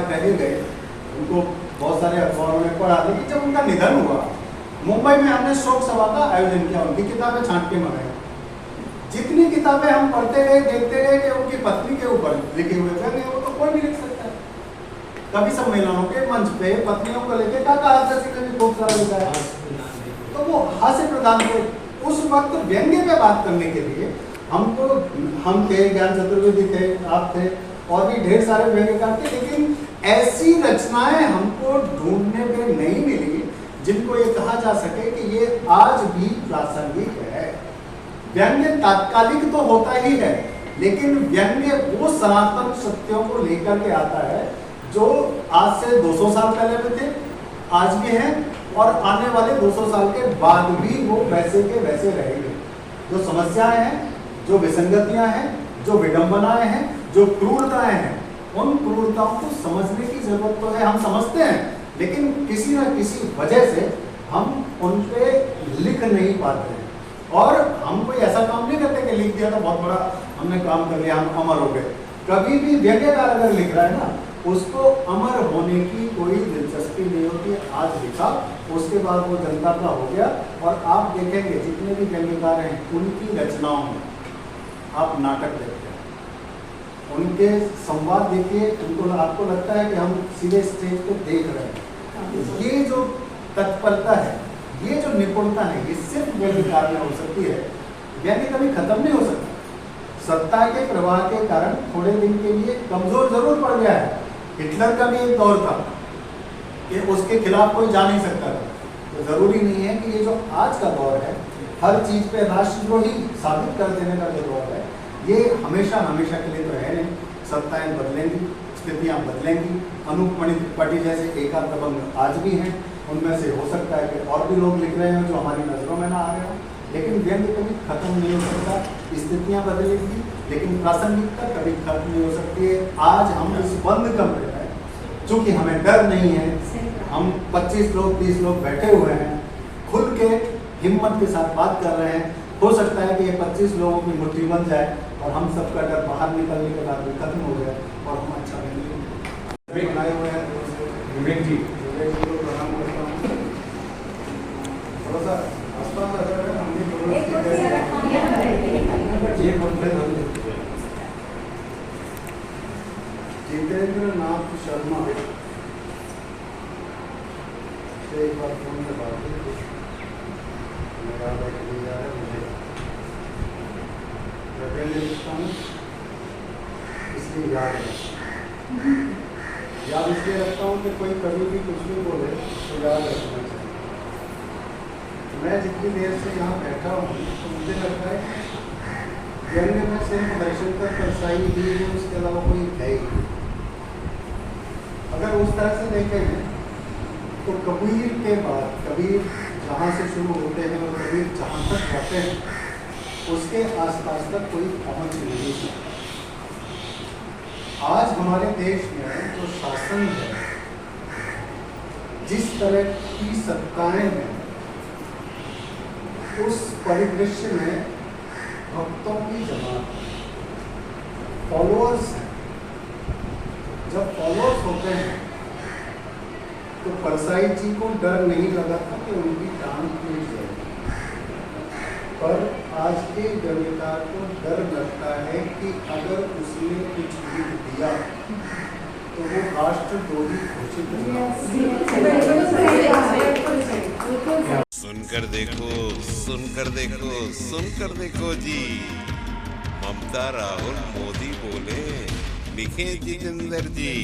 कहे गए, उनको बहुत सारे अखबारों में पढ़ा, लेकिन जब उनका निधन हुआ मुंबई में हमने शोक सभा का आयोजन किया, उनकी किताबें छांट के मंगाई। जितनी किताबें हम पढ़ते गए देखते गए कि उनकी पत्नी के ऊपर लिखे हुए थे, वो तो कोई नहीं लिख सकता है। कभी सम्मेलनों के मंच पे पत्नियों को लेके काका हास्य से भी खूब सारा लिखा है, तो वो हास्य प्रधान थे। उस वक्त व्यंग्य पे बात करने के लिए हमको, हम थे, ज्ञान चतुर्वेदी थे, आप थे, और भी ढेर सारे व्यंग्यकार थे, लेकिन ऐसी रचनाएं हमको ढूंढने पे नहीं मिली जिनको ये कहा जा सके कि ये आज भी प्रासंगिक है। व्यंग्य तात्कालिक तो होता ही है, लेकिन व्यंग्य वो सनातन सत्यों को लेकर के आता है जो आज से 200 साल पहले भी थे, आज भी हैं, और आने वाले 200 साल के बाद भी वो वैसे के वैसे रहेंगे। जो समस्याएं हैं, जो विसंगतियां हैं, जो विडंबनाएं हैं, जो क्रूरताएं हैं, उन क्रूरताओं को समझने की जरूरत तो है। हम समझते हैं, लेकिन किसी न किसी वजह से हम उन पे लिख नहीं पाते हैं। और हम कोई ऐसा काम नहीं करते कि लिख दिया तो बहुत बड़ा हमने काम कर लिया, हम अमर हो गए। कभी भी व्यंग्यकार अगर लिख रहा है ना, उसको अमर होने की कोई दिलचस्पी नहीं होती। आज लिखा, उसके बाद वो जनता का हो गया। और आप देखेंगे जितने भी व्यंग्यकार हैं, उनकी रचनाओं में आप नाटक देखते हैं, उनके संवाद देखिए, उनको आपको लगता है कि हम सीधे स्टेज पे देख रहे हैं। ये जो तत्परता है, ये जो निपुणता है, ये सिर्फ व्यंग्यकार में हो सकती है। व्यंग्य कभी खत्म नहीं हो सकता। सत्ता के प्रवाह के कारण थोड़े दिन के लिए कमजोर जरूर पड़ गया है। हिटलर का भी एक दौर था कि उसके खिलाफ कोई जा नहीं सकता था। तो जरूरी नहीं है कि ये जो आज का दौर है, हर चीज पे राष्ट्रद्रोही साबित कर देने का जो दौर है, ये हमेशा हमेशा के लिए तो है नहीं। सत्ताएं बदलेंगी, स्थितियां बदलेंगी। अनूप मणि त्रिपाठी जैसे एकाध दबंग आज भी हैं, उनमें से हो सकता है कि और भी लोग लिख रहे हैं जो हमारी नजरों में ना आ रहे हों। लेकिन व्यंग्य कभी खत्म नहीं हो सकता। स्थितियां बदलेंगी, लेकिन प्रासंगिकता कभी खत्म नहीं हो सकती है। आज हम इस बंद कमरे में, चूंकि हमें डर नहीं है, हम 25 लोग 30 लोग बैठे हुए हैं, खुल के हिम्मत के साथ बात कर रहे हैं। हो सकता है कि ये 25 लोगों की मुट्ठी बन जाए और हम सबका डर बाहर निकलने के बाद भी खत्म हो जाए और हम अच्छा बनाए हुए हैं। विवेक जी को प्रणाम करता हूँ। थोड़ा सा आसपास अगर हमने जितेंद्र नाथ शर्मा से एक बार फोन में बात हुई, याद है कि याद है मुझे इसलिए याद है। याद इसलिए रखता हूँ कि कोई कभी भी कुछ भी बोले तो याद रखना चाहिए। मैं जितनी देर से यहाँ बैठा हूँ तो मुझे लगता है व्यंग्य में सिर्फ दर्शनकर परसाई ही है, उसके अलावा कोई है ही नहीं। अगर उस तरह से देखें तो कबीर के बाद, कबीर जहाँ से शुरू होते हैं और कबीर जहाँ तक जाते हैं, उसके आसपास तक कोई पहुँच नहीं है। आज हमारे देश में जो शासन है, जिस तरह की सत्ताएं हैं, उस परिदृश्य में भक्तों की जमात, फॉलोअर्स हैं। जब फॉलोअर्स होते हैं तो परसाई जी को डर नहीं लगा था कि उनकी टांग टूट जाएगी, पर आज के व्यंग्यकार को डर लगता है कि अगर उसने कुछ लिख दिया तो वो राष्ट्रद्रोही घोषित होगा। सुनकर देखो, सुनकर देखो, सुनकर देखो जी। ममता राहुल मोदी बोले, लिखे जितेंद्र जी।